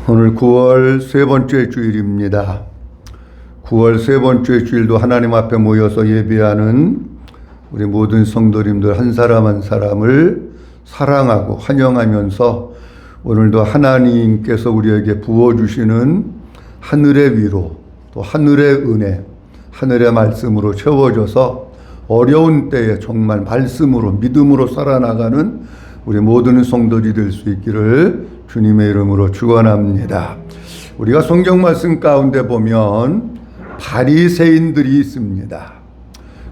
오늘 9월 세 번째 주일입니다. 9월 세 번째 주일도 하나님 앞에 모여서 예배하는 우리 모든 성도님들 한 사람 한 사람을 사랑하고 환영하면서 오늘도 하나님께서 우리에게 부어주시는 하늘의 위로, 또 하늘의 은혜, 하늘의 말씀으로 채워져서 어려운 때에 정말 말씀으로 믿음으로 살아나가는 우리 모든 성도들이 될 수 있기를 주님의 이름으로 축원합니다. 우리가 성경 말씀 가운데 보면 바리새인들이 있습니다.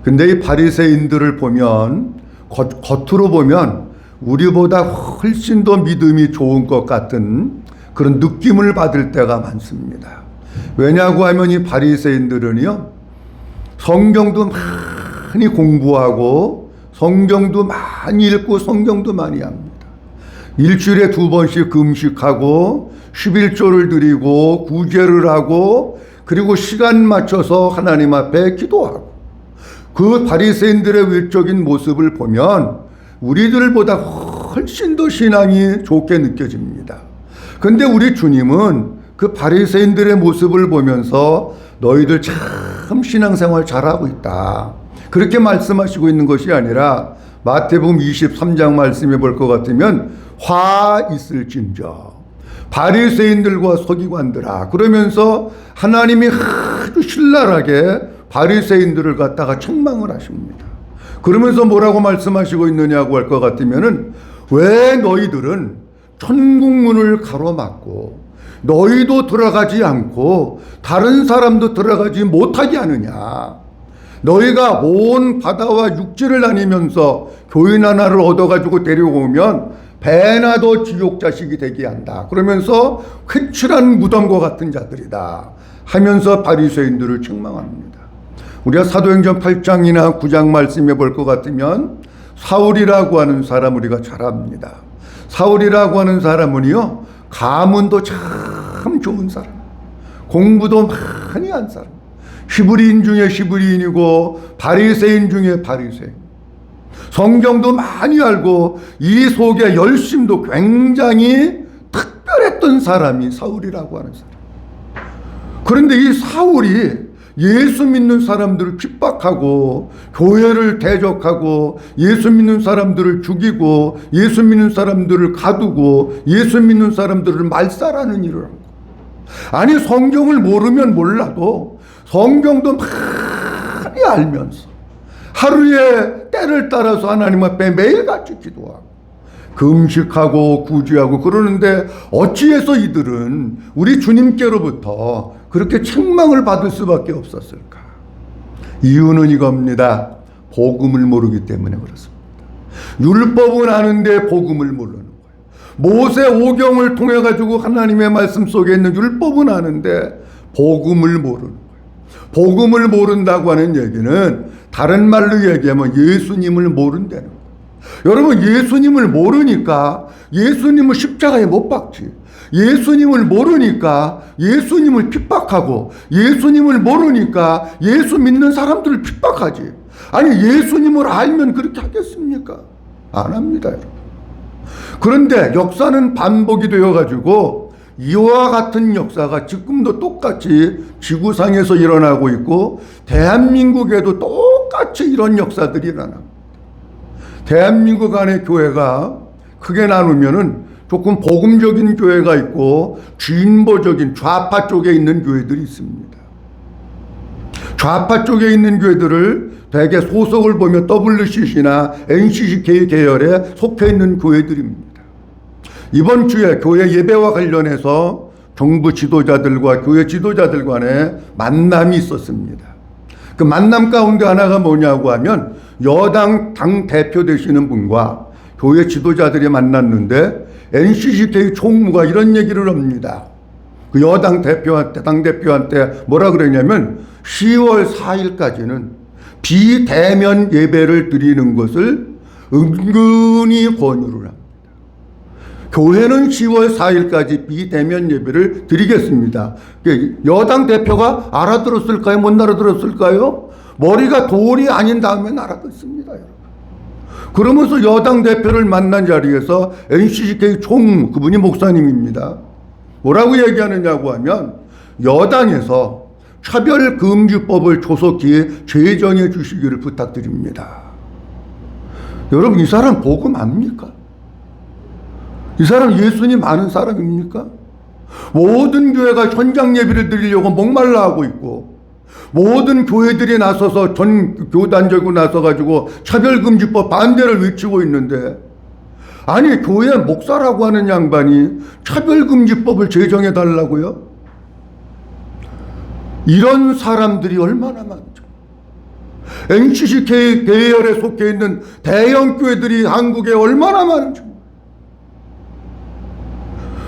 근데 이 바리새인들을 보면 겉으로 보면 우리보다 훨씬 더 믿음이 좋은 것 같은 그런 느낌을 받을 때가 많습니다. 왜냐고 하면 이 바리새인들은요, 성경도 많이 공부하고 성경도 많이 읽고 성경도 많이 합니다. 일주일에 2번씩 금식하고 11조를 드리고 구제를 하고 그리고 시간 맞춰서 하나님 앞에 기도하고, 그 바리새인들의 외적인 모습을 보면 우리들보다 훨씬 더 신앙이 좋게 느껴집니다. 그런데 우리 주님은 그 바리새인들의 모습을 보면서 너희들 참 신앙생활 잘하고 있다, 그렇게 말씀하시고 있는 것이 아니라 마태복음 23장 말씀해 볼 것 같으면 화 있을진저 바리새인들과 서기관들아, 그러면서 하나님이 아주 신랄하게 바리새인들을 갖다가 책망을 하십니다. 그러면서 뭐라고 말씀하시고 있느냐고 할 것 같으면은, 왜 너희들은 천국문을 가로막고 너희도 들어가지 않고 다른 사람도 들어가지 못하게 하느냐. 너희가 온 바다와 육지를 다니면서 교인 하나를 얻어가지고 데려오면 배나 더 지옥 자식이 되게 한다. 그러면서 회칠한 무덤과 같은 자들이다 하면서 바리새인들을 책망합니다. 우리가 사도행전 8장이나 9장 말씀해 볼 것 같으면 사울이라고 하는 사람 우리가 잘 압니다. 사울이라고 하는 사람은요, 가문도 참 좋은 사람, 공부도 많이 한 사람, 히브리인 중에 히브리인이고 바리새인 중에 바리새인, 성경도 많이 알고 이 속에 열심도 굉장히 특별했던 사람이 사울이라고 하는 사람. 그런데 이 사울이 예수 믿는 사람들을 핍박하고 교회를 대적하고 예수 믿는 사람들을 죽이고 예수 믿는 사람들을 가두고 예수 믿는 사람들을 말살하는 일을 한 거. 아니, 성경을 모르면 몰라도 성경도 많이 알면서 하루에 때를 따라서 하나님 앞에 매일같이 기도하고 금식하고 구제하고 그러는데 어찌해서 이들은 우리 주님께로부터 그렇게 책망을 받을 수밖에 없었을까? 이유는 이겁니다. 복음을 모르기 때문에 그렇습니다. 율법은 아는데 복음을 모르는 거예요. 모세 오경을 통해 가지고 하나님의 말씀 속에 있는 율법은 아는데 복음을 모르는 거예요. 복음을 모른다고 하는 얘기는 다른 말로 얘기하면 예수님을 모른다는 거예요. 여러분, 예수님을 모르니까 예수님을 십자가에 못 박지, 예수님을 모르니까 예수님을 핍박하고, 예수님을 모르니까 예수 믿는 사람들을 핍박하지. 아니, 예수님을 알면 그렇게 하겠습니까? 안 합니다, 여러분. 그런데 역사는 반복이 되어가지고 이와 같은 역사가 지금도 똑같이 지구상에서 일어나고 있고 대한민국에도 똑같이 이런 역사들이 일어납니다. 대한민국 안에 교회가 크게 나누면은 조금 복음적인 교회가 있고 진보적인 좌파 쪽에 있는 교회들이 있습니다. 좌파 쪽에 있는 교회들을 대개 소속을 보면 WCC나 NCCK 계열에 속해 있는 교회들입니다. 이번 주에 교회 예배와 관련해서 정부 지도자들과 교회 지도자들 간의 만남이 있었습니다. 그 만남 가운데 하나가 뭐냐고 하면 여당 당 대표 되시는 분과 교회 지도자들이 만났는데 NCCK 총무가 이런 얘기를 합니다. 그 여당 대표한테, 당대표한테 뭐라 그러냐면 10월 4일까지는 비대면 예배를 드리는 것을 은근히 권유를 합니다. 교회는 10월 4일까지 비대면 예배를 드리겠습니다. 여당 대표가 알아들었을까요? 못 알아들었을까요? 머리가 돌이 아닌 다음에 알아듣습니다. 그러면서 여당 대표를 만난 자리에서 NCCK 총, 그분이 목사님입니다. 뭐라고 얘기하느냐고 하면 여당에서 차별금지법을 조속히 제정해 주시기를 부탁드립니다. 여러분, 이 사람 복음 압니까? 이 사람 예수님 아는 사람입니까? 모든 교회가 현장 예배를 드리려고 목말라 하고 있고, 모든 교회들이 나서서 전 교단적으로 나서가지고 차별금지법 반대를 외치고 있는데, 아니 교회 목사라고 하는 양반이 차별금지법을 제정해 달라고요? 이런 사람들이 얼마나 많죠. NCC 계열에 속해 있는 대형 교회들이 한국에 얼마나 많은지.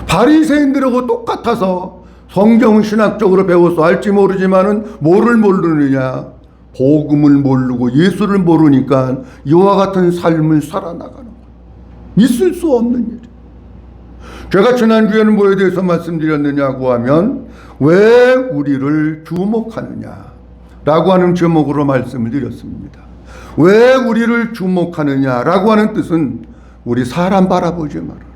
바리새인들하고 똑같아서 성경은 신학적으로 배워서 알지 모르지만은 뭐를 모르느냐? 복음을 모르고 예수를 모르니까 이와 같은 삶을 살아나가는 거예요. 있을 수 없는 일이에요. 제가 지난주에는 뭐에 대해서 말씀드렸느냐고 하면 왜 우리를 주목하느냐라고 하는 제목으로 말씀을 드렸습니다. 왜 우리를 주목하느냐라고 하는 뜻은 우리 사람 바라보지 말아라.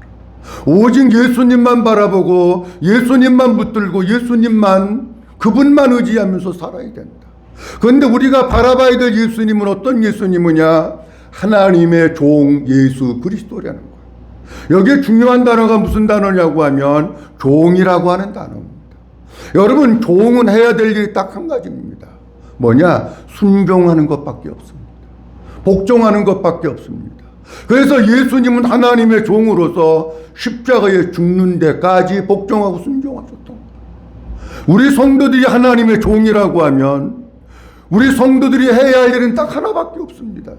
오직 예수님만 바라보고 예수님만 붙들고 예수님만, 그분만 의지하면서 살아야 된다. 그런데 우리가 바라봐야 될 예수님은 어떤 예수님이냐? 하나님의 종 예수 그리스도라는 거예요. 여기에 중요한 단어가 무슨 단어냐고 하면 종이라고 하는 단어입니다. 여러분, 종은 해야 될 일이 딱 한 가지입니다. 뭐냐? 순종하는 것밖에 없습니다. 복종하는 것밖에 없습니다. 그래서 예수님은 하나님의 종으로서 십자가에 죽는 데까지 복종하고 순종하셨던 거예요. 우리 성도들이 하나님의 종이라고 하면 우리 성도들이 해야 할 일은 딱 하나밖에 없습니다.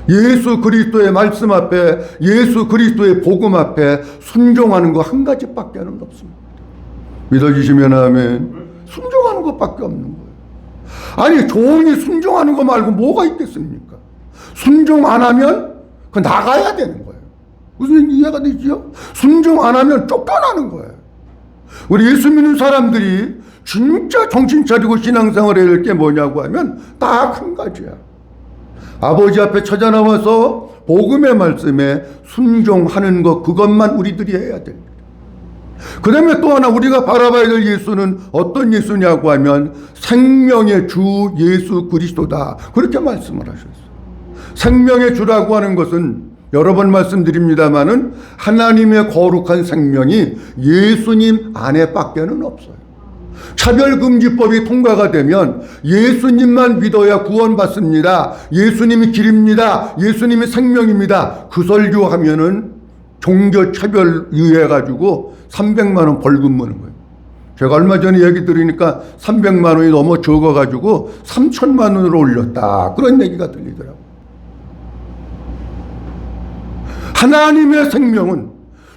예수 그리스도의 말씀 앞에, 예수 그리스도의 복음 앞에 순종하는 거 한 가지밖에는 없습니다. 믿어주시면 아멘. 순종하는 것밖에 없는 거예요. 아니 종이 순종하는 거 말고 뭐가 있겠습니까? 순종 안 하면 그 나가야 되는 거예요. 무슨 이해가 되지요? 순종 안 하면 쫓겨나는 거예요. 우리 예수 믿는 사람들이 진짜 정신 차리고 신앙생활 해야 될 게 뭐냐고 하면 딱 한 가지야. 아버지 앞에 찾아 나와서 복음의 말씀에 순종하는 것, 그것만 우리들이 해야 됩니다. 그 다음에 또 하나 우리가 바라봐야 될 예수는 어떤 예수냐고 하면 생명의 주 예수 그리스도다, 그렇게 말씀을 하셨어요. 생명의 주라고 하는 것은 여러 번 말씀드립니다마는 하나님의 거룩한 생명이 예수님 안에밖에는 없어요. 차별금지법이 통과가 되면 예수님만 믿어야 구원받습니다. 예수님이 길입니다. 예수님이 생명입니다. 그 설교하면은 종교차별 유해가지고 300만 원 벌금 무는 거예요. 제가 얼마 전에 얘기 들으니까 300만 원이 너무 적어가지고 3천만 원으로 올렸다, 그런 얘기가 들리더라고요. 하나님의 생명은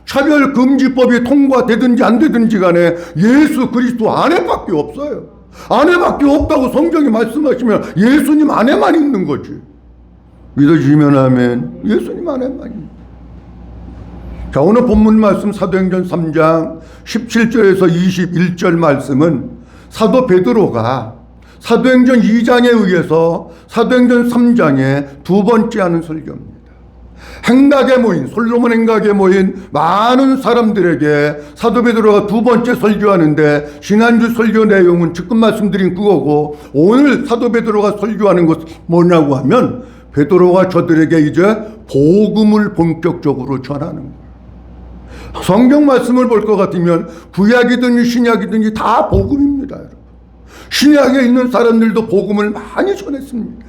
차별금지법이 통과되든지 안 되든지 간에 예수 그리스도 안에밖에 없어요. 안에밖에 없다고 성경이 말씀하시면 예수님 안에만 있는 거지. 믿어주시면 아멘. 예수님 안에만 있는 거지. 자, 오늘 본문 말씀 사도행전 3장 17절에서 21절 말씀은 사도 베드로가 사도행전 2장에 의해서 사도행전 3장에 두 번째 하는 설교입니다. 행각에 모인, 솔로몬 행각에 모인 많은 사람들에게 사도 베드로가 두 번째 설교하는데, 지난주 설교 내용은 지금 말씀드린 그거고, 오늘 사도 베드로가 설교하는 것은 뭐냐고 하면 베드로가 저들에게 이제 복음을 본격적으로 전하는 거예요. 성경 말씀을 볼 것 같으면 구약이든지 신약이든지 다 복음입니다. 여러분. 신약에 있는 사람들도 복음을 많이 전했습니다.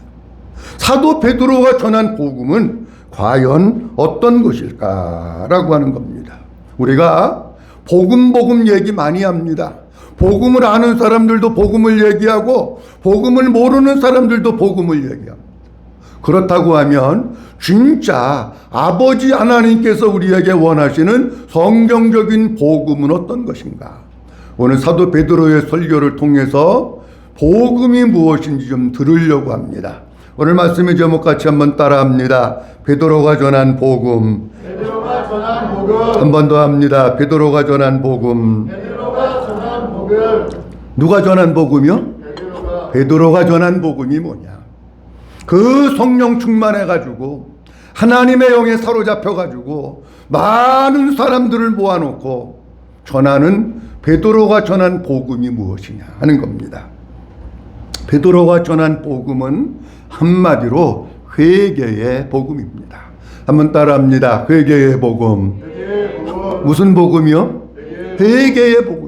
사도 베드로가 전한 복음은 과연 어떤 것일까라고 하는 겁니다. 우리가 복음 얘기 많이 합니다. 복음을 아는 사람들도 복음을 얘기하고 복음을 모르는 사람들도 복음을 얘기합니다. 그렇다고 하면 진짜 아버지 하나님께서 우리에게 원하시는 성경적인 복음은 어떤 것인가? 오늘 사도 베드로의 설교를 통해서 복음이 무엇인지 좀 들으려고 합니다. 오늘 말씀의 제목 같이 한번 따라합니다. 베드로가 전한 복음. 베드로가 전한 복음. 한 번 더 합니다. 베드로가 전한 복음. 베드로가 전한 복음. 누가 전한 복음이요? 베드로가 전한 복음이 뭐냐? 그 성령 충만해가지고 하나님의 영에 사로잡혀가지고 많은 사람들을 모아놓고 전하는 베드로가 전한 복음이 무엇이냐 하는 겁니다. 베드로가 전한 복음은 한마디로 회개의 복음입니다. 한번 따라합니다. 회개의 복음. 무슨 복음이요? 회개의 복음입니다.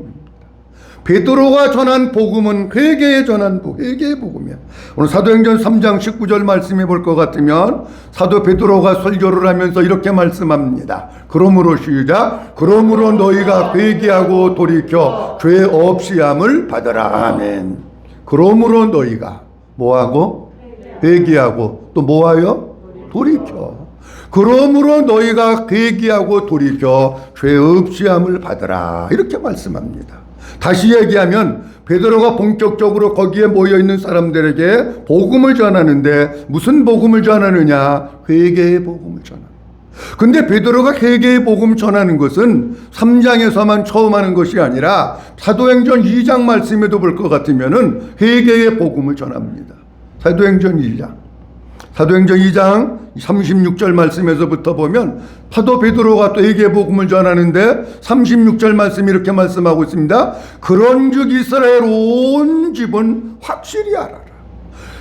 베드로가 전한 복음은 회개에 전한 회개의 복음이야. 오늘 사도행전 3장 19절 말씀해 볼 것 같으면 사도 베드로가 설교를 하면서 이렇게 말씀합니다. 그러므로 시작. 그러므로 너희가 회개하고 돌이켜 죄 없이 함을 받으라. 아멘. 그러므로 너희가 뭐하고? 회개하고 또 뭐하여? 돌이켜. 그러므로 너희가 회개하고 돌이켜 죄 없이 함을 받으라. 이렇게 말씀합니다. 다시 얘기하면 베드로가 본격적으로 거기에 모여있는 사람들에게 복음을 전하는데 무슨 복음을 전하느냐? 회개의 복음을 전하는. 근데 베드로가 회개의 복음 전하는 것은 3장에서만 처음 하는 것이 아니라 사도행전 2장 말씀에도 볼 것 같으면은 회개의 복음을 전합니다. 사도행전 2장 36절 말씀에서부터 보면 사도 베드로가 또 회개의 복음을 전하는데 36절 말씀이 이렇게 말씀하고 있습니다. 그런즉 이스라엘 온 집은 확실히 알아라.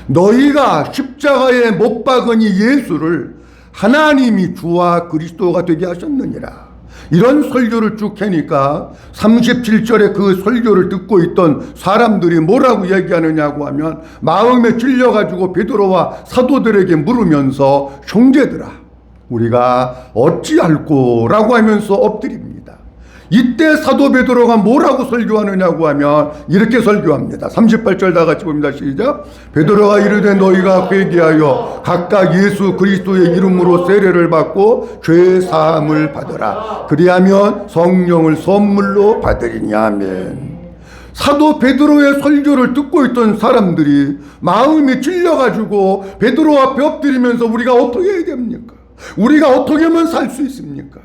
너희가 십자가에 못 박으니 예수를 하나님이 주와 그리스도가 되게 하셨느니라. 이런 설교를 쭉 하니까 37절에 그 설교를 듣고 있던 사람들이 뭐라고 얘기하느냐고 하면 마음에 찔려가지고 베드로와 사도들에게 물으면서 형제들아 우리가 어찌할꼬 라고 하면서 엎드립니다. 이때 사도 베드로가 뭐라고 설교하느냐고 하면 이렇게 설교합니다. 38절 다 같이 봅니다. 시작. 베드로가 이르되 너희가 회개하여 각각 예수 그리스도의 이름으로 세례를 받고 죄 사함을 받으라. 그리하면 성령을 선물로 받으리냐. 아멘. 사도 베드로의 설교를 듣고 있던 사람들이 마음이 찔려가지고 베드로 앞에 엎드리면서 우리가 어떻게 해야 됩니까? 우리가 어떻게 하면 살 수 있습니까?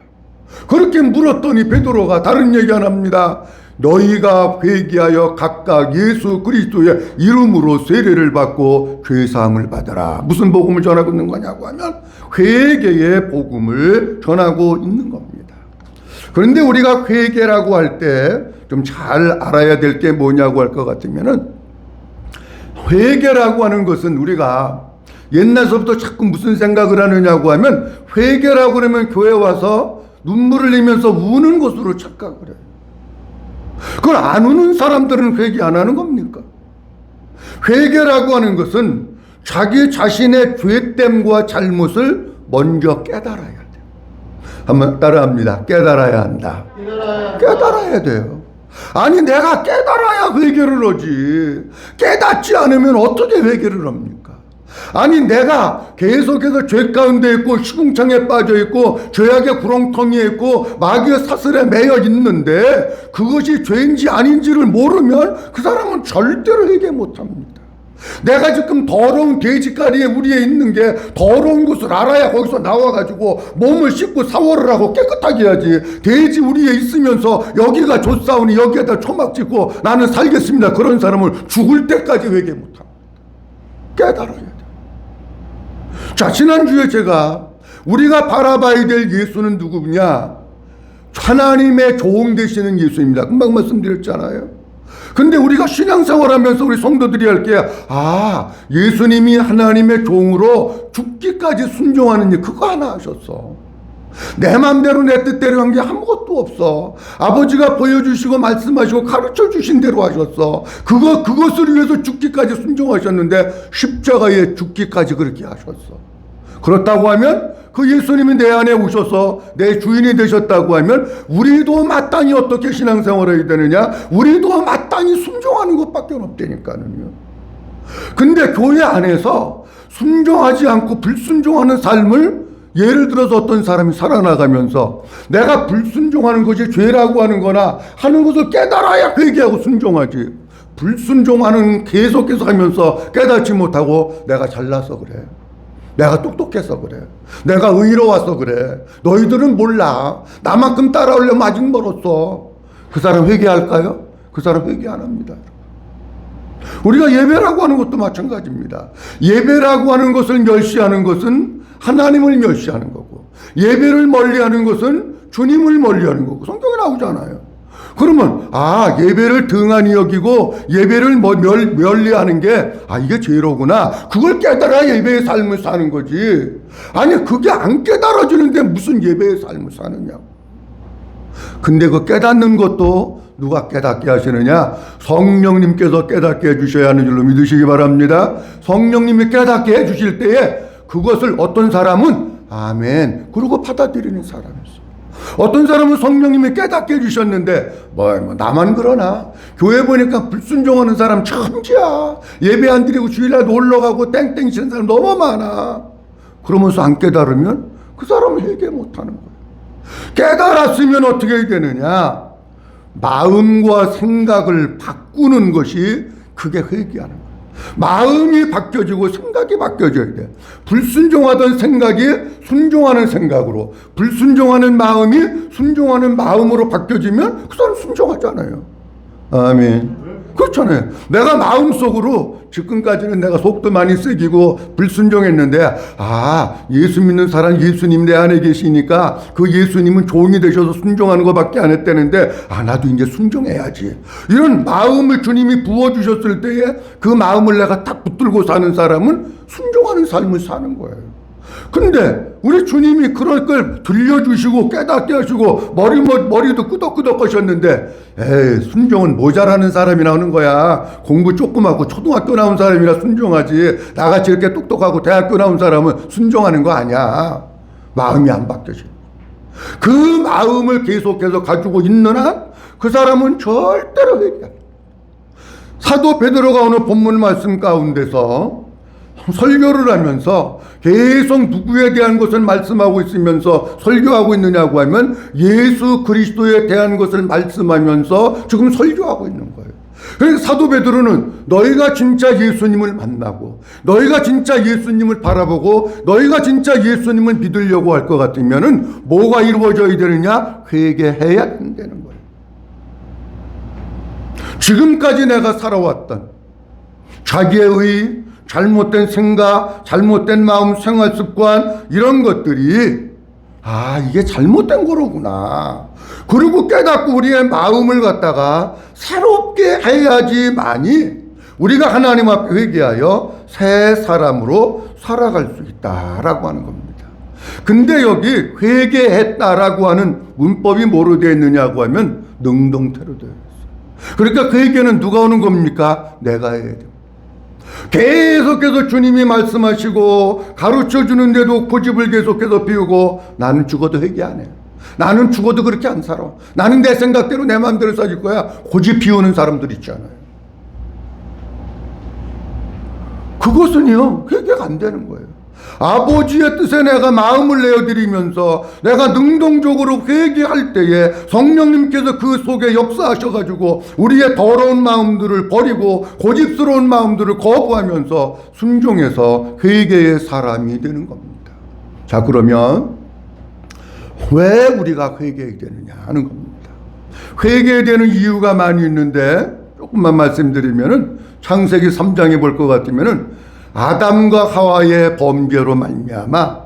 그렇게 물었더니 베드로가 다른 얘기 안 합니다. 너희가 회개하여 각각 예수 그리스도의 이름으로 세례를 받고 죄사함을 받아라. 무슨 복음을 전하고 있는 거냐고 하면 회개의 복음을 전하고 있는 겁니다. 그런데 우리가 회개라고 할 때 좀 잘 알아야 될 게 뭐냐고 할 것 같으면은 회개라고 하는 것은 우리가 옛날서부터 자꾸 무슨 생각을 하느냐고 하면 회개라고 그러면 교회 와서 눈물을 흘리면서 우는 것으로 착각을 해요. 그걸 안 우는 사람들은 회개 안 하는 겁니까? 회개라고 하는 것은 자기 자신의 죄됨과 잘못을 먼저 깨달아야 돼요. 한번 따라합니다. 깨달아야 한다. 깨달아야 돼요. 아니 내가 깨달아야 회개를 하지. 깨닫지 않으면 어떻게 회개를 합니까? 아니 내가 계속해서 죄 가운데 있고 시궁창에 빠져 있고 죄악의 구렁텅이에 있고 마귀의 사슬에 매여 있는데 그것이 죄인지 아닌지를 모르면 그 사람은 절대로 회개 못합니다. 내가 지금 더러운 돼지가리에 우리에 있는 게 더러운 것을 알아야 거기서 나와가지고 몸을 씻고 샤워를 하고 깨끗하게 해야지. 돼지 우리에 있으면서 여기가 좋사오니 여기에다 초막 찍고 나는 살겠습니다. 그런 사람을 죽을 때까지 회개 못합니다. 깨달아야 돼. 자, 지난주에 제가 우리가 바라봐야 될 예수는 누구냐? 하나님의 종 되시는 예수입니다. 금방 말씀드렸잖아요. 근데 우리가 신앙생활하면서 우리 성도들이 할 게 예수님이 하나님의 종으로 죽기까지 순종하는 일 그거 하나 하셨어. 내 맘대로 내 뜻대로 한 게 아무것도 없어. 아버지가 보여주시고 말씀하시고 가르쳐 주신 대로 하셨어. 그것을 위해서 죽기까지 순종하셨는데 십자가에 죽기까지 그렇게 하셨어. 그렇다고 하면 그 예수님이 내 안에 오셔서 내 주인이 되셨다고 하면 우리도 마땅히 어떻게 신앙생활을 해야 되느냐? 우리도 마땅히 순종하는 것밖에 없다니까요. 근데 교회 안에서 순종하지 않고 불순종하는 삶을 예를 들어서 어떤 사람이 살아나가면서 내가 불순종하는 것이 죄라고 하는 거나 하는 것을 깨달아야 회개하고 순종하지. 불순종하는 계속해서 하면서 깨닫지 못하고 내가 잘나서 그래. 내가 똑똑해서 그래. 내가 의로워서 그래. 너희들은 몰라. 나만큼 따라오려면 아직 멀었어. 그 사람 회개할까요? 그 사람 회개 안 합니다. 우리가 예배라고 하는 것도 마찬가지입니다. 예배라고 하는 것을 멸시하는 것은 하나님을 멸시하는 거고 예배를 멀리하는 것은 주님을 멀리하는 거고 성경에 나오잖아요. 그러면 예배를 등한히 여기고 예배를 멸리하는 게 이게 죄로구나. 그걸 깨달아 예배의 삶을 사는 거지. 아니 그게 안 깨달아지는데 무슨 예배의 삶을 사느냐. 근데 그 깨닫는 것도 누가 깨닫게 하시느냐? 성령님께서 깨닫게 해주셔야 하는 줄로 믿으시기 바랍니다. 성령님이 깨닫게 해주실 때에 그것을 어떤 사람은 아멘 그러고 받아들이는 사람이 있어요. 어떤 사람은 성령님이 깨닫게 해주셨는데 나만 그러나 교회 보니까 불순종하는 사람 천지야. 예배 안 드리고 주일날 놀러가고 땡땡 치는 사람 너무 많아. 그러면서 안 깨달으면 그 사람은 회개 못하는 거예요. 깨달았으면 어떻게 해야 되느냐? 마음과 생각을 바꾸는 것이 그게 회개하는 거예요. 마음이 바뀌어지고 생각이 바뀌어져야 돼. 불순종하던 생각이 순종하는 생각으로, 불순종하는 마음이 순종하는 마음으로 바뀌어지면 그 사람 순종하잖아요. 아멘. 그렇잖아요. 내가 마음속으로 지금까지는 내가 속도 많이 쓰기고 불순종했는데 예수 믿는 사람 예수님 내 안에 계시니까 그 예수님은 종이 되셔서 순종하는 것밖에 안 했다는데 나도 이제 순종해야지. 이런 마음을 주님이 부어주셨을 때에 그 마음을 내가 딱 붙들고 사는 사람은 순종하는 삶을 사는 거예요. 근데 우리 주님이 그럴 걸 들려주시고 깨닫게 하시고 머리도 끄덕끄덕 하셨는데 순종은 모자라는 사람이 나오는 거야. 공부 조금 하고 초등학교 나온 사람이라 순종하지 나같이 이렇게 똑똑하고 대학교 나온 사람은 순종하는 거 아니야. 마음이 안 바뀌어져. 그 마음을 계속해서 가지고 있는 한 그 사람은 절대로 회개 안 해. 사도 베드로가 오늘 본문 말씀 가운데서 설교를 하면서 계속 누구에 대한 것을 말씀하고 있으면서 설교하고 있느냐고 하면 예수 그리스도에 대한 것을 말씀하면서 지금 설교하고 있는 거예요. 그래서 사도 베드로는 너희가 진짜 예수님을 만나고 너희가 진짜 예수님을 바라보고 너희가 진짜 예수님을 믿으려고 할 것 같으면은 뭐가 이루어져야 되느냐? 회개해야 된다는 거예요. 지금까지 내가 살아왔던 자기의 의, 잘못된 생각, 잘못된 마음, 생활 습관 이런 것들이 이게 잘못된 거로구나. 그리고 깨닫고 우리의 마음을 갖다가 새롭게 해야지만이 우리가 하나님 앞에 회개하여 새 사람으로 살아갈 수 있다라고 하는 겁니다. 근데 여기 회개했다라고 하는 문법이 뭐로 되어 있느냐고 하면 능동태로 되어 있어요. 그러니까 그 회개는 누가 오는 겁니까? 내가 해야 돼요. 계속해서 주님이 말씀하시고 가르쳐 주는데도 고집을 계속해서 피우고 나는 죽어도 회개 안 해요. 나는 죽어도 그렇게 안 살아. 나는 내 생각대로 내 마음대로 살 거야. 고집 피우는 사람들 있잖아요. 그것은요 회개가 안 되는 거예요. 아버지의 뜻에 내가 마음을 내어드리면서 내가 능동적으로 회개할 때에 성령님께서 그 속에 역사하셔가지고 우리의 더러운 마음들을 버리고 고집스러운 마음들을 거부하면서 순종해서 회개의 사람이 되는 겁니다. 자, 그러면 왜 우리가 회개해야 되느냐 하는 겁니다. 회개해야 되는 이유가 많이 있는데 조금만 말씀드리면은 창세기 3장에 볼 것 같으면은 아담과 하와의 범죄로 말미암아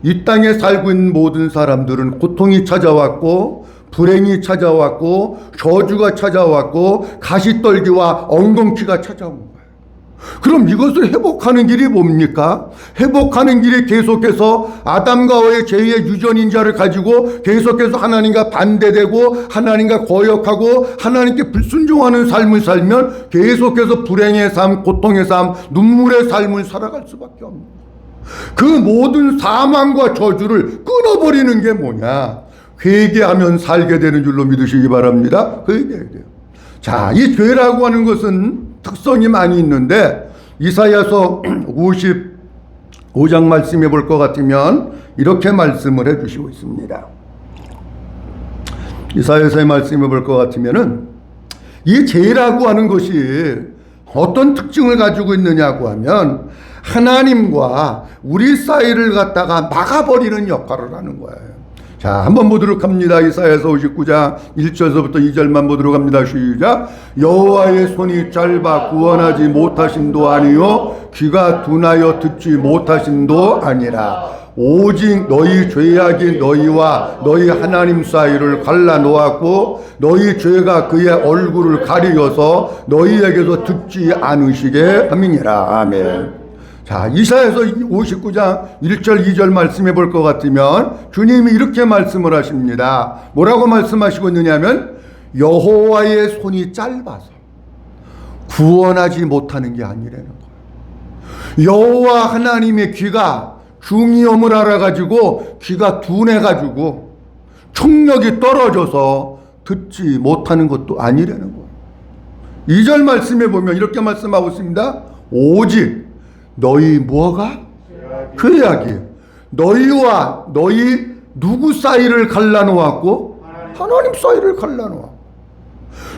이 땅에 살고 있는 모든 사람들은 고통이 찾아왔고 불행이 찾아왔고 저주가 찾아왔고 가시떨기와 엉겅퀴가 찾아온 거예요. 그럼 이것을 회복하는 길이 뭡니까? 회복하는 길이 계속해서 아담과 하와의 죄의 유전인자를 가지고 계속해서 하나님과 반대되고 하나님과 거역하고 하나님께 불순종하는 삶을 살면 계속해서 불행의 삶, 고통의 삶, 눈물의 삶을 살아갈 수밖에 없는 거예요. 그 모든 사망과 저주를 끊어버리는 게 뭐냐? 회개하면 살게 되는 줄로 믿으시기 바랍니다. 회개해야 돼요. 자, 이 죄라고 하는 것은 특성이 많이 있는데 이사야서 55장 말씀해 볼 것 같으면 이렇게 말씀을 해 주시고 있습니다. 이사야서의 말씀해 볼 것 같으면은 이 죄라고 하는 것이 어떤 특징을 가지고 있느냐고 하면 하나님과 우리 사이를 갖다가 막아버리는 역할을 하는 거예요. 자, 한번 보도록 합니다. 이사야서 59장 1절서부터 2절만 보도록 합니다. 시작. 여호와의 손이 짧아 구원하지 못하심도 아니요 귀가 둔하여 듣지 못하심도 아니라 오직 너희 죄악이 너희와 너희 하나님 사이를 갈라놓았고 너희 죄가 그의 얼굴을 가리어서 너희에게서 듣지 않으시게 함이니라. 아멘. 자, 이사야서 59장 1절 2절 말씀해 볼 것 같으면 주님이 이렇게 말씀을 하십니다. 뭐라고 말씀하시고 있느냐면 여호와의 손이 짧아서 구원하지 못하는 게 아니라는 거예요. 여호와 하나님의 귀가 중이염을 알아가지고 귀가 둔해가지고 청력이 떨어져서 듣지 못하는 것도 아니라는 거예요. 2절 말씀에 보면 이렇게 말씀하고 있습니다. 오직 너희 뭐가? 죄악이 너희와 너희 누구 사이를 갈라놓았고? 하나님 사이를 갈라놓아.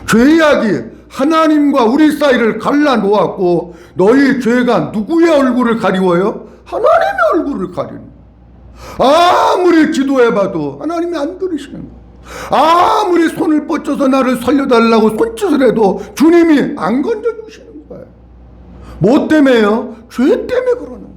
죄악이 하나님과 우리 사이를 갈라놓았고 너희 죄가 누구의 얼굴을 가리워요? 하나님의 얼굴을 가리는. 아무리 기도해봐도 하나님이 안 들으시는 거예요. 아무리 손을 뻗쳐서 나를 살려달라고 손짓을 해도 주님이 안 건져주시는 거예요. 뭐 때문에요? 죄 때문에 그러는 거예요.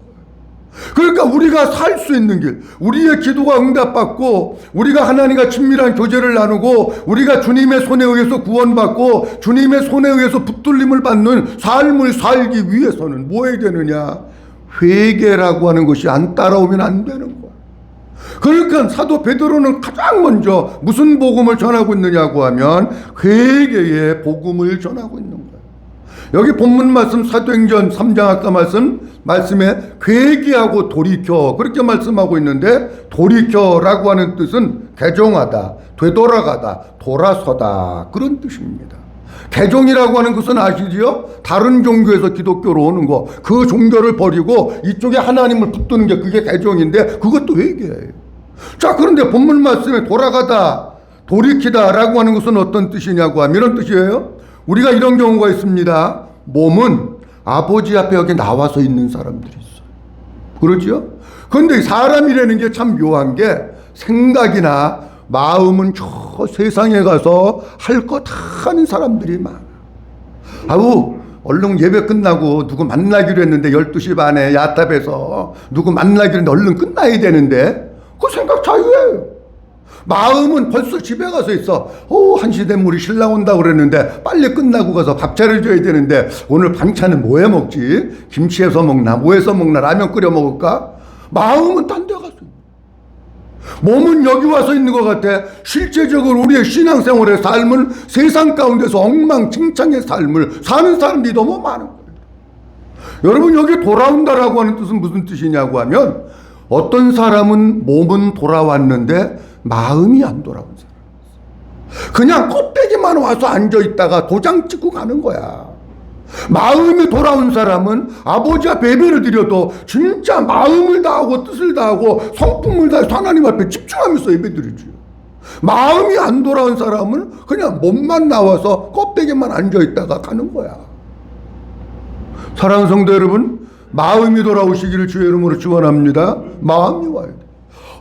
그러니까 우리가 살 수 있는 길, 우리의 기도가 응답받고 우리가 하나님과 친밀한 교제를 나누고 우리가 주님의 손에 의해서 구원받고 주님의 손에 의해서 붙들림을 받는 삶을 살기 위해서는 뭐 해야 되느냐? 회개라고 하는 것이 안 따라오면 안 되는 거야. 그러니까 사도 베드로는 가장 먼저 무슨 복음을 전하고 있느냐고 하면 회개의 복음을 전하고 있는 거야. 여기 본문 말씀 사도행전 3장 아까 말씀에 회개하고 돌이켜 그렇게 말씀하고 있는데 돌이켜라고 하는 뜻은 개종하다, 되돌아가다, 돌아서다 그런 뜻입니다. 개종이라고 하는 것은 아시지요? 다른 종교에서 기독교로 오는 거, 그 종교를 버리고 이쪽에 하나님을 붙드는 게 그게 개종인데 그것도 회개예요. 자, 그런데 본문 말씀에 돌아가다, 돌이키다 라고 하는 것은 어떤 뜻이냐고 하면 이런 뜻이에요. 우리가 이런 경우가 있습니다. 몸은 아버지 앞에 여기 나와서 있는 사람들이 있어요. 그렇죠? 그런데 사람이라는 게 참 묘한 게 생각이나 마음은 저 세상에 가서 할 거 다 하는 사람들이 많아. 아우 얼른 예배 끝나고 누구 만나기로 했는데 12시 반에 야탑에서 누구 만나기로 했는데 얼른 끝나야 되는데 그 생각 자유예요. 마음은 벌써 집에 가서 있어. 1시 되면 우리 신랑 온다고 그랬는데 빨리 끝나고 가서 밥 차려줘야 되는데 오늘 반찬은 뭐 해 먹지? 김치해서 먹나 뭐 해서 먹나 라면 끓여 먹을까? 마음은 딴 데 가서 몸은 여기 와서 있는 것 같아. 실제적으로 우리의 신앙생활의 삶은 세상 가운데서 엉망진창의 삶을 사는 사람들이 너무 많은 거예요. 여러분 여기 돌아온다라고 하는 뜻은 무슨 뜻이냐고 하면 어떤 사람은 몸은 돌아왔는데 마음이 안 돌아온 사람. 그냥 껍데기만 와서 앉아있다가 도장 찍고 가는 거야. 마음이 돌아온 사람은 아버지 앞에 예배를 드려도 진짜 마음을 다하고 뜻을 다하고 성품을 다해서 하나님 앞에 집중하면서 예배 드리죠. 마음이 안 돌아온 사람은 그냥 몸만 나와서 껍데기만 앉아있다가 가는 거야. 사랑하는 성도 여러분, 마음이 돌아오시기를 주의 이름으로 축원합니다. 마음이 와야 돼.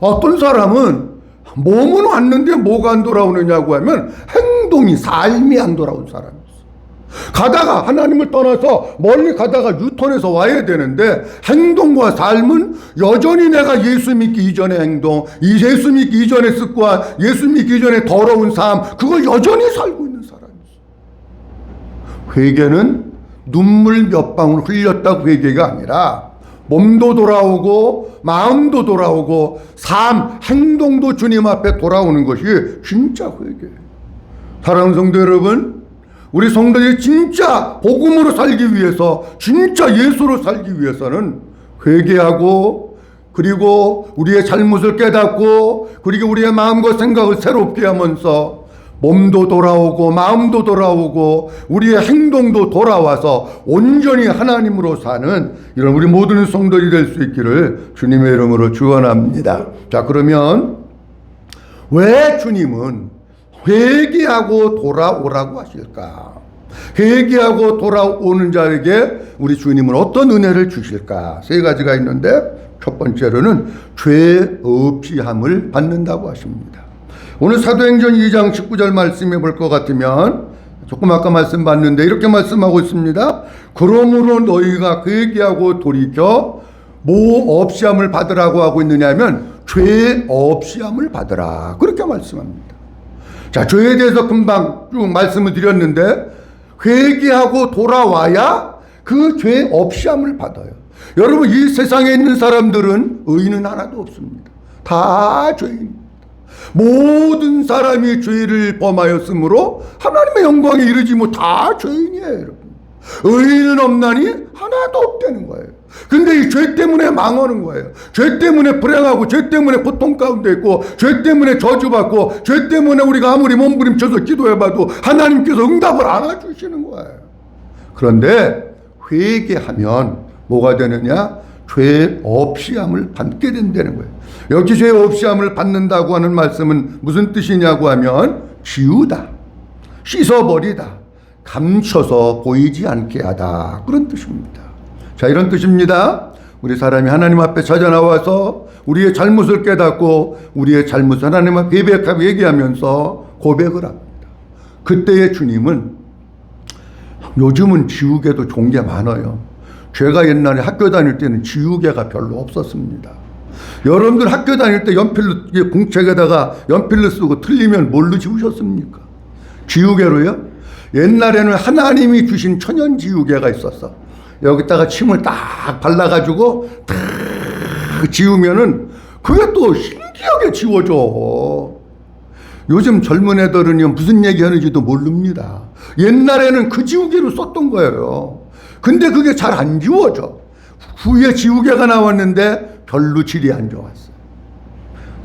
어떤 사람은 몸은 왔는데 뭐가 안 돌아오느냐고 하면 행동이, 삶이 안 돌아온 사람이 있어. 가다가 하나님을 떠나서 멀리 가다가 유턴해서 와야 되는데 행동과 삶은 여전히 내가 예수 믿기 이전의 행동, 예수 믿기 이전의 습관, 예수 믿기 이전의 더러운 삶, 그걸 여전히 살고 있는 사람이 있어. 회개는 눈물 몇 방울 흘렸다고 회개가 아니라 몸도 돌아오고 마음도 돌아오고 삶, 행동도 주님 앞에 돌아오는 것이 진짜 회개예요. 사랑하는 성도 여러분, 우리 성도들이 진짜 복음으로 살기 위해서, 진짜 예수로 살기 위해서는 회개하고, 그리고 우리의 잘못을 깨닫고, 그리고 우리의 마음과 생각을 새롭게 하면서 몸도 돌아오고 마음도 돌아오고 우리의 행동도 돌아와서 온전히 하나님으로 사는 이런 우리 모든 성도들이 될 수 있기를 주님의 이름으로 축원합니다. 자, 그러면 왜 주님은 회개하고 돌아오라고 하실까? 회개하고 돌아오는 자에게 우리 주님은 어떤 은혜를 주실까? 세 가지가 있는데 첫 번째로는 죄 없이 함을 받는다고 하십니다. 오늘 사도행전 2장 19절 말씀해 볼 것 같으면 조금 아까 말씀 봤는데 이렇게 말씀하고 있습니다. 그러므로 너희가 회개하고 돌이켜 뭐 없이함을 받으라고 하고 있느냐 하면 죄 없이함을 받으라 그렇게 말씀합니다. 자, 죄에 대해서 금방 쭉 말씀을 드렸는데 회개하고 돌아와야 그 죄 없이함을 받아요. 여러분, 이 세상에 있는 사람들은 의인은 하나도 없습니다. 다 죄인입니다. 모든 사람이 죄를 범하였으므로 하나님의 영광에 이르지 못 다 죄인이에요, 여러분. 의인은 없나니 하나도 없다는 거예요. 근데 이 죄 때문에 망하는 거예요. 죄 때문에 불행하고, 죄 때문에 고통 가운데 있고, 죄 때문에 저주받고, 죄 때문에 우리가 아무리 몸부림쳐서 기도해봐도 하나님께서 응답을 안 해주시는 거예요. 그런데 회개하면 뭐가 되느냐? 죄 없이함을 받게 된다는 거예요. 여기 죄 없이함을 받는다고 하는 말씀은 무슨 뜻이냐고 하면 지우다, 씻어버리다, 감춰서 보이지 않게 하다, 그런 뜻입니다. 자, 이런 뜻입니다. 우리 사람이 하나님 앞에 찾아 나와서 우리의 잘못을 깨닫고 우리의 잘못을 하나님 앞에 회개하고 얘기하면서 고백을 합니다. 그때의 주님은, 요즘은 지우개도 좋은 게 많아요. 제가 옛날에 학교 다닐 때는 지우개가 별로 없었습니다. 여러분들 학교 다닐 때 연필로, 공책에다가 연필로 쓰고 틀리면 뭘로 지우셨습니까? 지우개로요? 옛날에는 하나님이 주신 천연 지우개가 있었어. 여기다가 침을 딱 발라가지고 딱 지우면은 그게 또 신기하게 지워져. 요즘 젊은 애들은요, 무슨 얘기 하는지도 모릅니다. 옛날에는 그 지우개로 썼던 거예요. 근데 그게 잘 안 지워져. 후에 지우개가 나왔는데 별로 질이 안 좋았어요.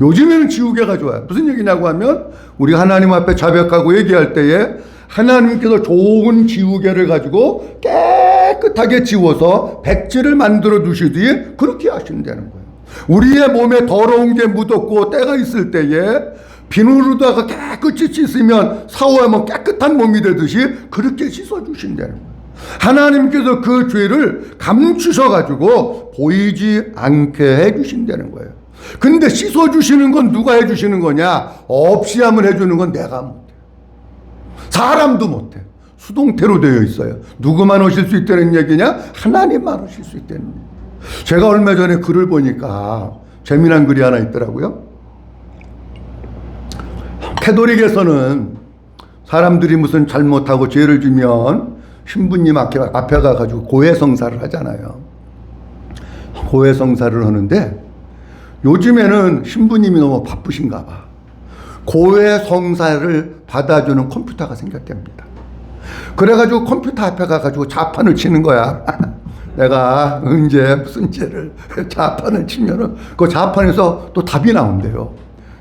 요즘에는 지우개가 좋아요. 무슨 얘기냐고 하면, 우리 하나님 앞에 자백하고 얘기할 때에 하나님께서 좋은 지우개를 가지고 깨끗하게 지워서 백지를 만들어 두시듯이 그렇게 하신다는 거예요. 우리의 몸에 더러운 게 묻었고 때가 있을 때에 비누로다가 깨끗이 씻으면, 샤워하면 깨끗한 몸이 되듯이 그렇게 씻어주신다는 거예요. 하나님께서 그 죄를 감추셔가지고 보이지 않게 해주신다는 거예요. 근데 씻어주시는 건 누가 해주시는 거냐? 없이함을 해주는 건 내가 못해. 사람도 못해. 수동태로 되어 있어요. 누구만 오실 수 있다는 얘기냐? 하나님만 오실 수 있다는 얘기예요. 제가 얼마 전에 글을 보니까 재미난 글이 하나 있더라고요. 캐톨릭에서는 사람들이 무슨 잘못하고 죄를 지면 신부님 앞에 가가지고 고해성사를 하잖아요. 고해성사를 하는데 요즘에는 신부님이 너무 바쁘신가 봐. 고해성사를 받아주는 컴퓨터가 생겼답니다. 그래가지고 컴퓨터 앞에 가가지고 자판을 치는 거야. 내가 언제 무슨 죄를 자판을 치면은 그 자판에서 또 답이 나온대요.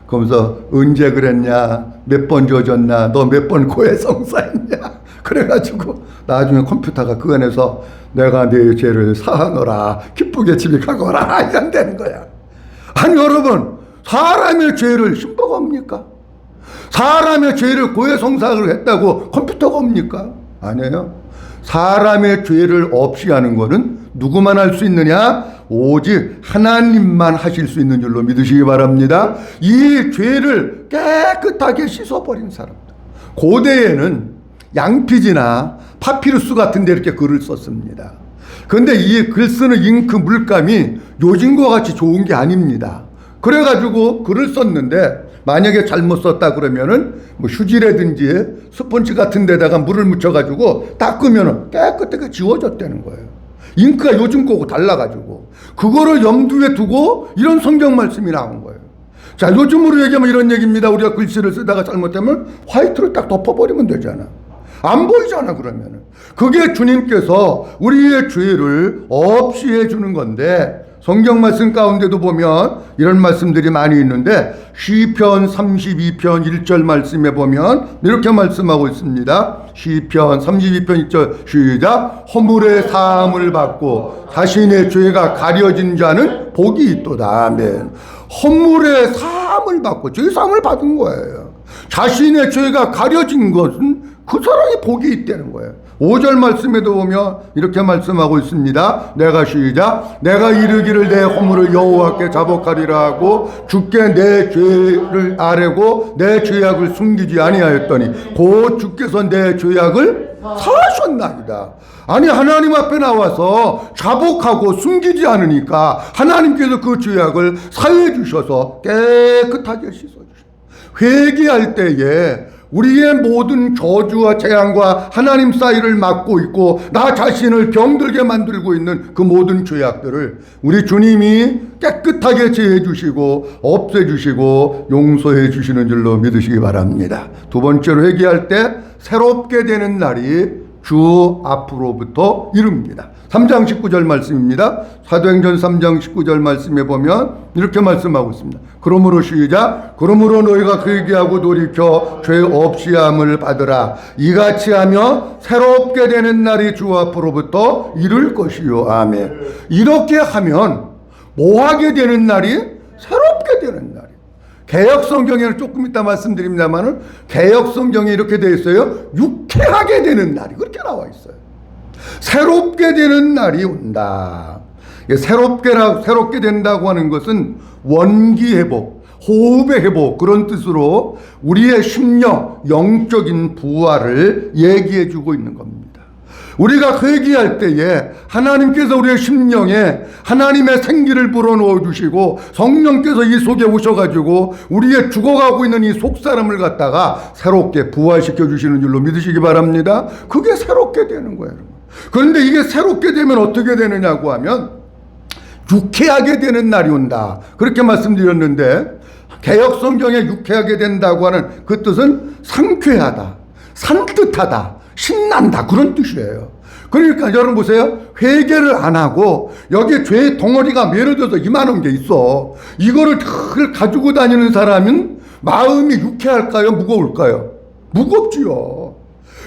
그러면서 언제 그랬냐, 몇 번 져줬나, 너 몇 번 고해성사했냐. 그래가지고 나중에 컴퓨터가 그 안에서 내가 네 죄를 사하노라, 기쁘게 집에 가거라, 이런다는 거야. 아니 여러분, 사람의 죄를 신부가 옵니까? 사람의 죄를 고해성사를 했다고 컴퓨터가 옵니까? 아니에요. 사람의 죄를 없이 하는 거는 누구만 할 수 있느냐? 오직 하나님만 하실 수 있는 줄로 믿으시기 바랍니다. 이 죄를 깨끗하게 씻어버린 사람들. 고대에는 양피지나 파피루스 같은 데 이렇게 글을 썼습니다. 그런데 이 글 쓰는 잉크 물감이 요즘과 같이 좋은 게 아닙니다. 그래가지고 글을 썼는데 만약에 잘못 썼다 그러면은 뭐 휴지라든지 스펀지 같은 데다가 물을 묻혀가지고 닦으면은 깨끗하게 지워졌다는 거예요. 잉크가 요즘 거고 달라가지고 그거를 염두에 두고 이런 성경 말씀이 나온 거예요. 자, 요즘으로 얘기하면 이런 얘기입니다. 우리가 글씨를 쓰다가 잘못하면 화이트로 딱 덮어버리면 되잖아. 안 보이잖아. 그러면은 그게 주님께서 우리의 죄를 없이 해주는 건데, 성경 말씀 가운데도 보면 이런 말씀들이 많이 있는데 시편 32편 1절 말씀에 보면 이렇게 말씀하고 있습니다. 시편 32편 1절 시작. 허물의 사함을 받고 자신의 죄가 가려진 자는 복이 있도다. 아멘. 허물의 사함을 받고 죄 사함을 받은 거예요. 자신의 죄가 가려진 것은 그 사람이 복이 있다는 거예요. 5절 말씀에도 보면 이렇게 말씀하고 있습니다. 내가 시작. 내가 이르기를 내 허물을 여호와께 자복하리라 하고 주께 내 죄를 아뢰고 내 죄악을 숨기지 아니하였더니 곧 주께서 내 죄악을 사하셨나이다. 아니 하나님 앞에 나와서 자복하고 숨기지 않으니까 하나님께서 그 죄악을 사해 주셔서 깨끗하게 씻어 주셔. 회개할 때에 우리의 모든 저주와 재앙과 하나님 사이를 막고 있고 나 자신을 병들게 만들고 있는 그 모든 죄악들을 우리 주님이 깨끗하게 제해 주시고 없애 주시고 용서해 주시는 줄로 믿으시기 바랍니다. 두 번째로 회개할 때 새롭게 되는 날이 주 앞으로부터 이릅니다. 3장 19절 말씀입니다. 사도행전 3장 19절 말씀에 보면 이렇게 말씀하고 있습니다. 그러므로 시작. 그러므로 너희가 회개하고 돌이켜 죄 없이 함을 받으라. 이같이 하며 새롭게 되는 날이 주 앞으로부터 이를 것이요. 아멘. 이렇게 하면 뭐 하게 되는 날이? 새롭게 되는 날이. 개역 성경에는 조금 이따 말씀드립니다만은 개역 성경에 이렇게 되어 있어요. 유쾌하게 되는 날이 그렇게 나와 있어요. 새롭게 되는 날이 온다. 새롭게 된다고 하는 것은 원기 회복, 호흡의 회복 그런 뜻으로 우리의 심령, 영적인 부활을 얘기해 주고 있는 겁니다. 우리가 회개할 때에 하나님께서 우리의 심령에 하나님의 생기를 불어넣어 주시고 성령께서 이 속에 오셔가지고 우리의 죽어가고 있는 이 속사람을 갖다가 새롭게 부활시켜 주시는 줄로 믿으시기 바랍니다. 그게 새롭게 되는 거예요. 그런데 이게 새롭게 되면 어떻게 되느냐고 하면 유쾌하게 되는 날이 온다. 그렇게 말씀드렸는데 개역 성경에 유쾌하게 된다고 하는 그 뜻은 상쾌하다, 산뜻하다, 신난다 그런 뜻이에요. 그러니까 여러분 보세요. 회개를 안 하고 여기에 죄의 덩어리가 예를 들어서 이만한 게 있어. 이거를 가지고 다니는 사람은 마음이 유쾌할까요? 무거울까요? 무겁지요.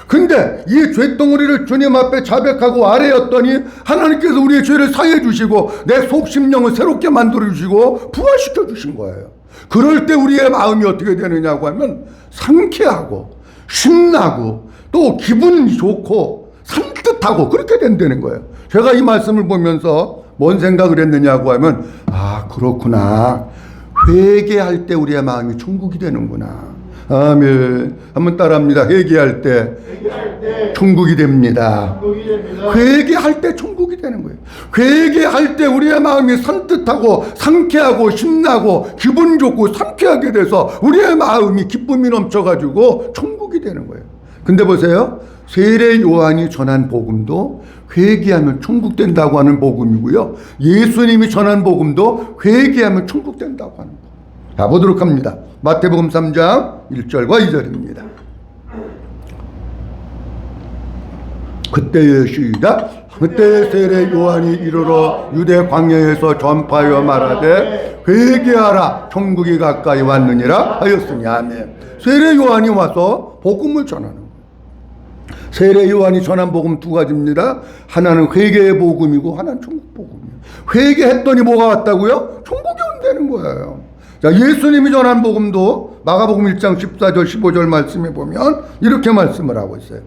근데 이 죄덩어리를 주님 앞에 자백하고 아뢰었더니 하나님께서 우리의 죄를 사해 주시고 내 속 심령을 새롭게 만들어 주시고 부활시켜 주신 거예요. 그럴 때 우리의 마음이 어떻게 되느냐고 하면 상쾌하고 신나고 또 기분이 좋고 산뜻하고 그렇게 된다는 거예요. 제가 이 말씀을 보면서 뭔 생각을 했느냐고 하면 아 그렇구나. 회개할 때 우리의 마음이 천국이 되는구나. 아멘. 한번 따라합니다. 회개할 때 천국이 됩니다. 회개할 때 천국이 되는 거예요. 회개할 때 우리의 마음이 산뜻하고 상쾌하고 신나고 기분 좋고 상쾌하게 돼서 우리의 마음이 기쁨이 넘쳐가지고 천국이 되는 거예요. 근데 보세요. 세례 요한이 전한 복음도 회개하면 천국 된다고 하는 복음이고요. 예수님이 전한 복음도 회개하면 천국 된다고 하는 복음. 자, 보도록 합니다. 마태복음 3장 1절과 2절입니다. 그때의 시작. 그때 세례 요한이 이르러 유대 광야에서 전파하여 말하되 회개하라 천국이 가까이 왔느니라 하였으니 아멘. 세례 요한이 와서 복음을 전하는 거예요. 세례 요한이 전한 복음 두 가지입니다. 하나는 회개의 복음이고 하나는 천국 복음이에요. 회개했더니 뭐가 왔다고요? 천국이 온다는 거예요. 자, 예수님이 전한 복음도 마가복음 1장 14절 15절 말씀에 보면 이렇게 말씀을 하고 있어요.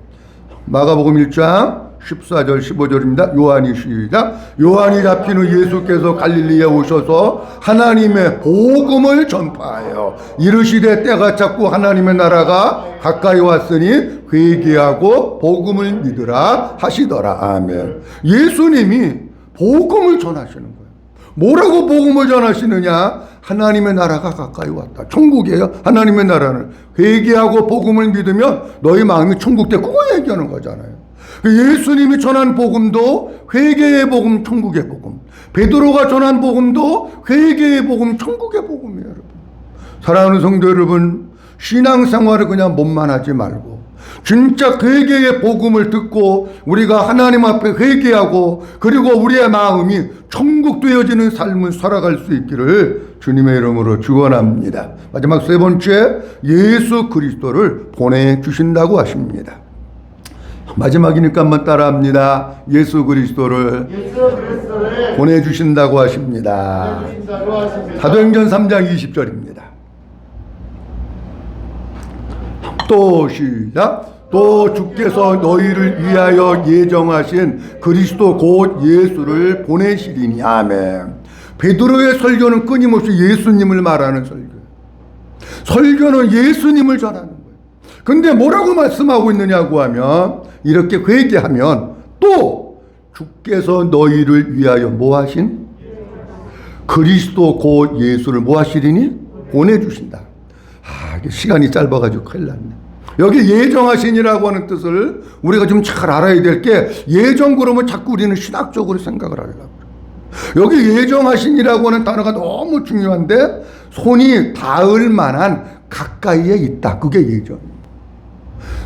마가복음 1장 14절 15절입니다. 요한이 시작. 요한이 잡힌 후 예수께서 갈릴리에 오셔서 하나님의 복음을 전파하여 이르시되 때가 찼고 하나님의 나라가 가까이 왔으니 회개하고 복음을 믿으라 하시더라. 아멘. 예수님이 복음을 전하시는 거예요. 뭐라고 복음을 전하시느냐? 하나님의 나라가 가까이 왔다. 천국이에요. 하나님의 나라는. 회개하고 복음을 믿으면 너희 마음이 천국 돼. 그거 얘기하는 거잖아요. 예수님이 전한 복음도 회개의 복음, 천국의 복음. 베드로가 전한 복음도 회개의 복음, 천국의 복음이에요. 여러분. 사랑하는 성도 여러분, 신앙생활을 그냥 몸만 하지 말고 진짜 회개의 복음을 듣고 우리가 하나님 앞에 회개하고 그리고 우리의 마음이 천국 되어지는 삶을 살아갈 수 있기를 주님의 이름으로 축원합니다. 마지막 세 번째, 예수 그리스도를 보내주신다고 하십니다. 마지막이니까 한번 따라합니다. 예수 그리스도를 보내주신다고 하십니다. 사도행전 3장 20절입니다. 또 시작. 또 주께서 너희를 위하여 예정하신 그리스도 곧 예수를 보내시리니. 아멘. 베드로의 설교는 끊임없이 예수님을 말하는 설교. 설교는 예수님을 전하는 거예요. 근데 뭐라고 말씀하고 있느냐고 하면 이렇게 회개하면 또 주께서 너희를 위하여 뭐 하신? 그리스도 곧 예수를 뭐 하시리니? 보내주신다. 이게 시간이 짧아가지고 큰일 났네. 여기 예정하신이라고 하는 뜻을 우리가 좀 잘 알아야 될 게, 예정 그러면 자꾸 우리는 신학적으로 생각을 하려고. 여기 예정하신이라고 하는 단어가 너무 중요한데, 손이 닿을 만한 가까이에 있다. 그게 예정입니다.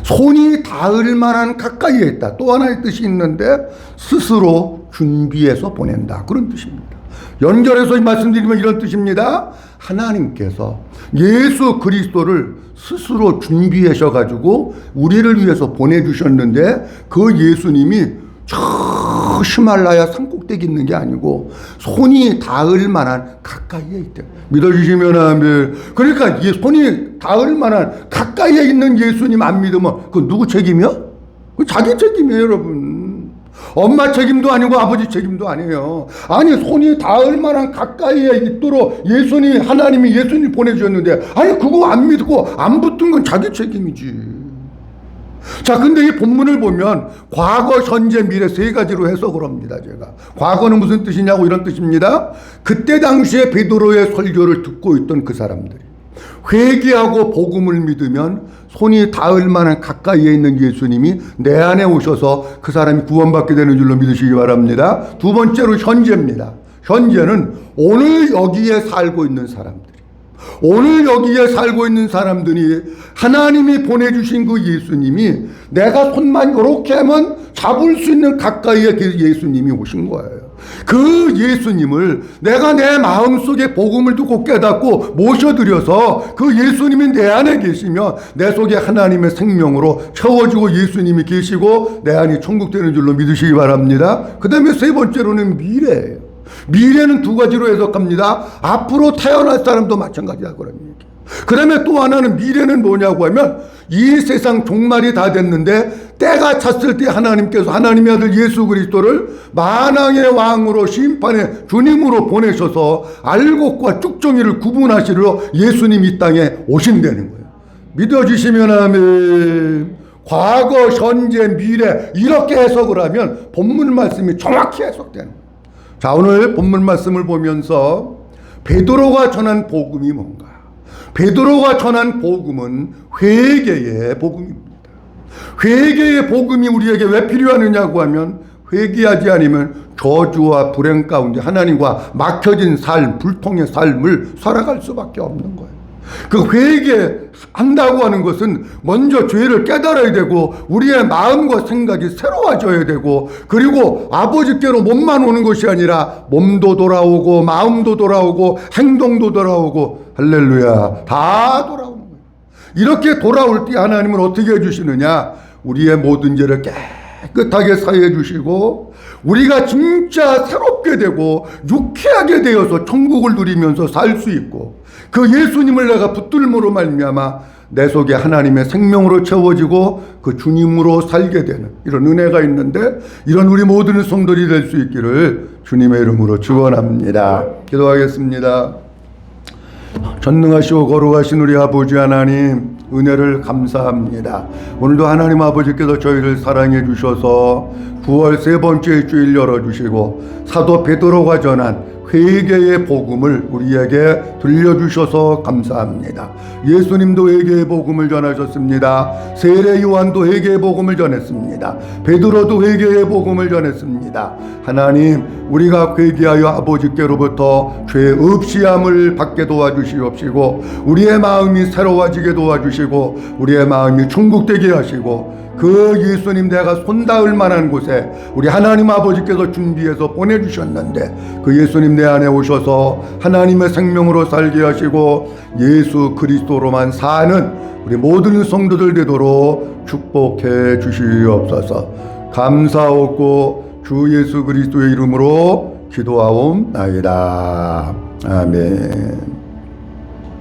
손이 닿을 만한 가까이에 있다. 또 하나의 뜻이 있는데, 스스로 준비해서 보낸다. 그런 뜻입니다. 연결해서 말씀드리면 이런 뜻입니다. 하나님께서 예수 그리스도를 스스로 준비하셔가지고 우리를 위해서 보내주셨는데, 그 예수님이 저 히말라야 산꼭대기 있는 게 아니고 손이 닿을 만한 가까이에 있대. 믿어주시면 아멘. 그러니까 손이 닿을 만한 가까이에 있는 예수님 안 믿으면 그 누구 책임이요? 그 자기 책임이에요, 여러분. 엄마 책임도 아니고 아버지 책임도 아니에요. 아니, 손이 닿을 만한 가까이에 있도록 하나님이 예수님 보내주셨는데, 아니 그거 안 믿고 안 붙은 건 자기 책임이지. 자, 근데 이 본문을 보면 과거, 현재, 미래 세 가지로 해석을 합니다. 제가 과거는 무슨 뜻이냐고, 이런 뜻입니다. 그때 당시에 베드로의 설교를 듣고 있던 그 사람들이 회개하고 복음을 믿으면 손이 닿을 만한 가까이에 있는 예수님이 내 안에 오셔서 그 사람이 구원받게 되는 줄로 믿으시기 바랍니다. 두 번째로 현재입니다. 현재는 오늘 여기에 살고 있는 사람들, 오늘 여기에 살고 있는 사람들이 하나님이 보내주신 그 예수님이 내가 손만 이렇게 하면 잡을 수 있는 가까이에 예수님이 오신 거예요. 그 예수님을 내가 내 마음속에 복음을 듣고 깨닫고 모셔드려서 그 예수님이 내 안에 계시며 내 속에 하나님의 생명으로 채워지고 예수님이 계시고 내 안이 천국 되는 줄로 믿으시기 바랍니다. 그 다음에 세 번째로는 미래예요. 미래는 두 가지로 해석합니다. 앞으로 태어날 사람도 마찬가지다, 그런 얘기. 그 다음에 또 하나는 미래는 뭐냐고 하면 이 세상 종말이 다 됐는데 때가 찼을 때 하나님께서 하나님의 아들 예수 그리스도를 만왕의 왕으로 심판의 주님으로 보내셔서 알곡과 쭉정이를 구분하시려 예수님 이 땅에 오신다는 거예요. 믿어주시면 아멘. 과거, 현재, 미래 이렇게 해석을 하면 본문 말씀이 정확히 해석되는 거예요. 자, 오늘 본문 말씀을 보면서 베드로가 전한 복음이 뭔가? 베드로가 전한 복음은 회개의 복음입니다. 회개의 복음이 우리에게 왜 필요하느냐고 하면, 회개하지 않으면 저주와 불행 가운데 하나님과 막혀진 삶, 불통의 삶을 살아갈 수밖에 없는 거예요. 그 회개한다고 하는 것은 먼저 죄를 깨달아야 되고 우리의 마음과 생각이 새로워져야 되고, 그리고 아버지께로 몸만 오는 것이 아니라 몸도 돌아오고 마음도 돌아오고 행동도 돌아오고, 할렐루야, 다 돌아오는 거예요. 이렇게 돌아올 때 하나님은 어떻게 해주시느냐? 우리의 모든 죄를 깨끗하게 사해 주시고 우리가 진짜 새롭게 되고 유쾌하게 되어서 천국을 누리면서 살 수 있고, 그 예수님을 내가 붙들므로 말미암아 내 속에 하나님의 생명으로 채워지고 그 주님으로 살게 되는 이런 은혜가 있는데, 이런 우리 모든 성도들이 될 수 있기를 주님의 이름으로 축원합니다. 기도하겠습니다. 전능하시고 거룩하신 우리 아버지 하나님, 은혜를 감사합니다. 오늘도 하나님 아버지께서 저희를 사랑해 주셔서 9월 세 번째 주일 열어주시고 사도 베드로가 전한 회개의 복음을 우리에게 들려주셔서 감사합니다. 예수님도 회개의 복음을 전하셨습니다. 세례 요한도 회개의 복음을 전했습니다. 베드로도 회개의 복음을 전했습니다. 하나님, 우리가 회개하여 아버지께로부터 죄 없이함을 받게 도와주시옵시고 우리의 마음이 새로워지게 도와주시고 우리의 마음이 천국되게 하시고, 그 예수님 내가 손닿을 만한 곳에 우리 하나님 아버지께서 준비해서 보내주셨는데 그 예수님 내 안에 오셔서 하나님의 생명으로 살게 하시고 예수 그리스도로만 사는 우리 모든 성도들 되도록 축복해 주시옵소서. 감사하고 주 예수 그리스도의 이름으로 기도하옵나이다. 아멘.